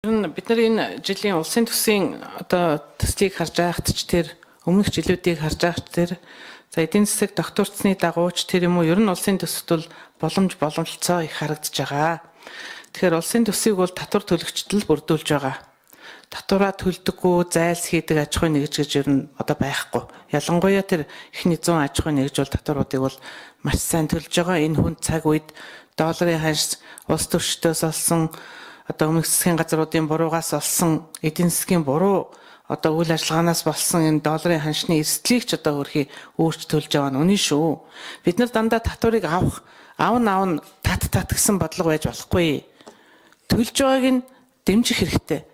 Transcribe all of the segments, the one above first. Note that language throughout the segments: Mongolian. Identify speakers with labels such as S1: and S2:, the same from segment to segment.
S1: Бидний энэ жилийн улсын төсвийн төслийг харж байхад ч тэр өмнөх жилүүдийг харж байхад тэр за эдийн засаг докторцсны дагууч тэр юм уу ер нь улсын төсөвт бол боломжлолцоо их харагдаж байгаа. Тэгэхээр улсын төсвийг бол татвар төлөгчд л бүрдүүлж байгаа. Татвараа төлдөггүй зайлс хийдэг аж ахуйн нэгж гэж ер нь байхгүй. Ялангуяа тэр эхний 100 аж ахуйн нэгж бол татваруудыг бол маш сайн төлж байгаа. Энэ хүн цаг үед долларын ханш улс төрчдөөс олсон өмнөх засгийн газруудын буруугаас олсон эдийн засгийн буруу үйл ажиллагаанаас болсон энэ долларын ханшны эрсдлийг ч хөрхий өөрч төлж байгаа нь үнэн шүү. Бид нар дандаа татварыг авах тат гэсэн бодлого байж болохгүй. Төлж байгааг нь дэмжих хэрэгтэй.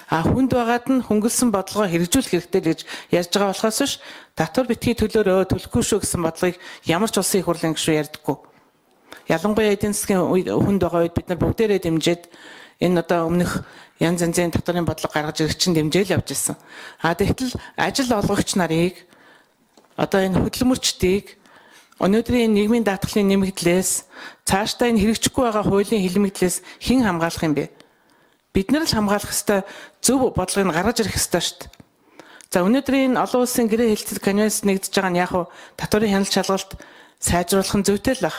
S1: Хүнд байгаад нь хөнгөлсөн бодлогоо хэрэгжүүлэх хэрэгтэй л гэж ярьж байгаа болохоос биш татвар битгий төлөөрөө төлөхгүй шүү гэсэн бодлогыг ямар ч улсын их хурлын гишүүн ярьдаггүй. Ялангуяа эдийн засгийн хүнд байгаа үед бид нар бүгдээрээ дэмжиж энэ өмнөх янз янзын татварын бодлого гаргаж ирэх чинь дэмжээл явж ирсэн. Тэгтэл ажил олгогч нарыг энэ хөдөлмөрчдийг өнөөдрийн нийгмийн даатгалын нэмэгдлээс цаашдаа энэ хэрэгжихгүй байгаа хуулийн хилмигдлээс хэн хамгаалах юм бэ? Бид нар л хамгаалах ёстой зөв бодлогыг гаргаж ирэх ёстой шүү дээ. За өнөөдрийн олон улсын гэрээ хэлцэл конвенц нэгдэж байгаа нь яг татварын хяналт шалгалт сайжруулах нь зүйтэй л баг.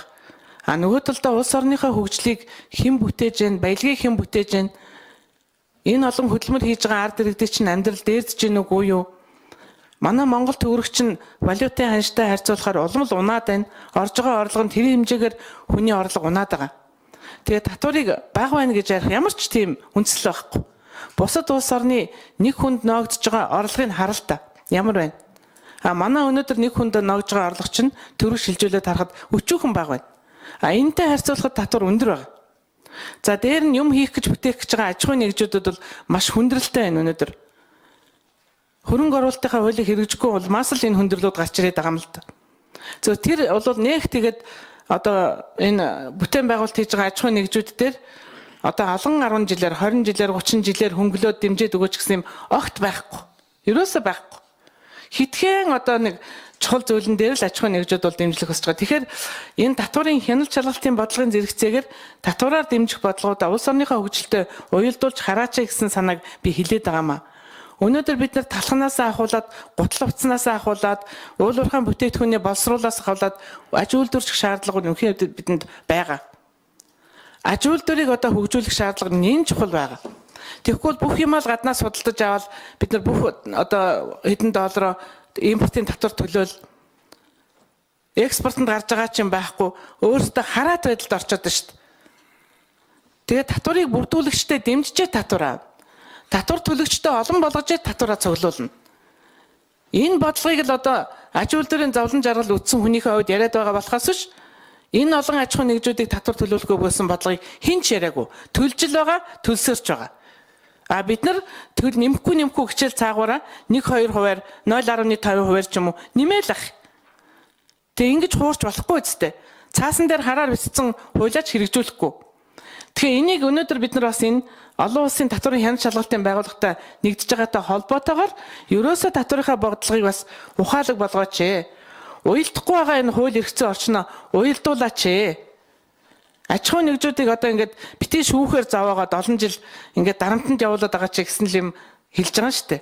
S1: Нөгөө талдаа улс орныхоо хөгжлийг хэн бүтээж гэн, баялагийг хэн бүтээж гэн, энэ олон хөдөлмөр хийж байгаа ард иргэдийн чинь амьдрал дээрдэж гин үгүй юу? Манай Монгол төгрөгч нь валютын ханштай харьцуулахаар улам л унаад байна. Орж байгаа орлого нь тэр хэмжээгээр хүний орлого унаад байгаа. Тэгээд татварыг бага байна гэж ярих ямар ч тийм үндэслэл байхгүй. Бусад улс орны нэг хүнд ноогдож байгаа орлогыг харал та. Ямар байна? Манай өнөөдөр нэг хүнд ноогдож байгаа орлого чинь төгрөг шилжүүлээд харахад өчүүхэн бага байна. Энэтэй харьцуулахад татвар өндөр байна. За дээр нь юм хийх гэж бүтээх гэж байгаа аж ахуйн нэгжүүдэд бол маш хүндрэлтэй байна өнөөдөр. Хөрөнгө оруулалтынхаа хуулийг хэрэгжихгүй улмаас л энэ хүндрэлүүд гарч ирээд байгаа юм л да. Тэр бол нэг тэгээд энэ бүтээн байгуулалт хийж байгаа аж ахуйн нэгжүүд дээр олон 10 жилээр 20 жилээр 30 жилээр хөнгөлөөд дэмжиж өгөөч гэсэн юм огт байхгүй. Ерөөсөө байхгүй. Хитгэн нэг чухал зүйлэн дээр л аж ахуйн нэгжүүд бол дэмжлэх хүсэж байгаа. Тэгэхээр энэ татварын хяналт шалгалтын бодлогын зэрэгцээгээр татвараар дэмжих бодлогоудаа улс орныхоо хөгжилтэй уялдуулж хараач гэсэн санааг би хэлээд байгаамаа. Өнөөдөр бид нар талхнаасаа ахуулаад, гутал утаснасаа ахуулаад, уул уурхайн бүтээгдэхүүний боловсруулаас ахуулаад аж үйлдвэрлэх шаардлага нь үнэхээр бидэнд байгаа. Аж үйлдвэрийг хөгжүүлэх шаардлага нь энэ чухал байгаа. Тэгэхгүй бүх юмаа л гаднаас судалдаж аваад бид нар бүх хэдэн доллароо импортын татвар төлөөл экспортод гарч байгаа ч юм байхгүй өөрөөсөө хараат байдалд орчод байна шүү дээ. Тэгээд татварыг бүрдүүлэгчтэй дэмжиж татвараа. Татвар төлөгчтэй олон болгож татвараа цуглуулна. Энэ бодлогыг л аж үйлдвэрийн зовлон жаргал үтсэн хүнийхээ хувьд яриад байгаа болохоос биш энэ олон аж ахуйн нэгжүүдийг татвар төлөвлөхөө гэсэн бодлогыг хэн ч яриаггүй. Төлж л байгаа, төлсөөрч байгаа. Бид нар төл нэмэхгүй хичээл цаагаараа 1-2 хувиар 0.5% ч юм уу нэмээл ах. Тэг ингэж хуурч болохгүй үстэй. Цаасан дээр хараар бисцэн хуйлаач хэрэгжүүлэхгүй. Тэгэхээр энийг өнөөдөр бид нар бас энэ олон улсын татварын хяналт шалгалтын байгууллагатай нэгдэж байгаатай холбоотойгоор ерөөсөө татварынхаа бодлогыг бас ухаалаг болгооч. Уялдахгүй байгаа энэ хууль эрхцэн орчноо уялдуулаач. Аж ахуйн нэгжүүдийг ингээд битгий шүүхээр заваагаад олон жил ингээд дарамтанд явуулаад байгаа ч гэсэн л юм хэлж байгаа шүү дээ.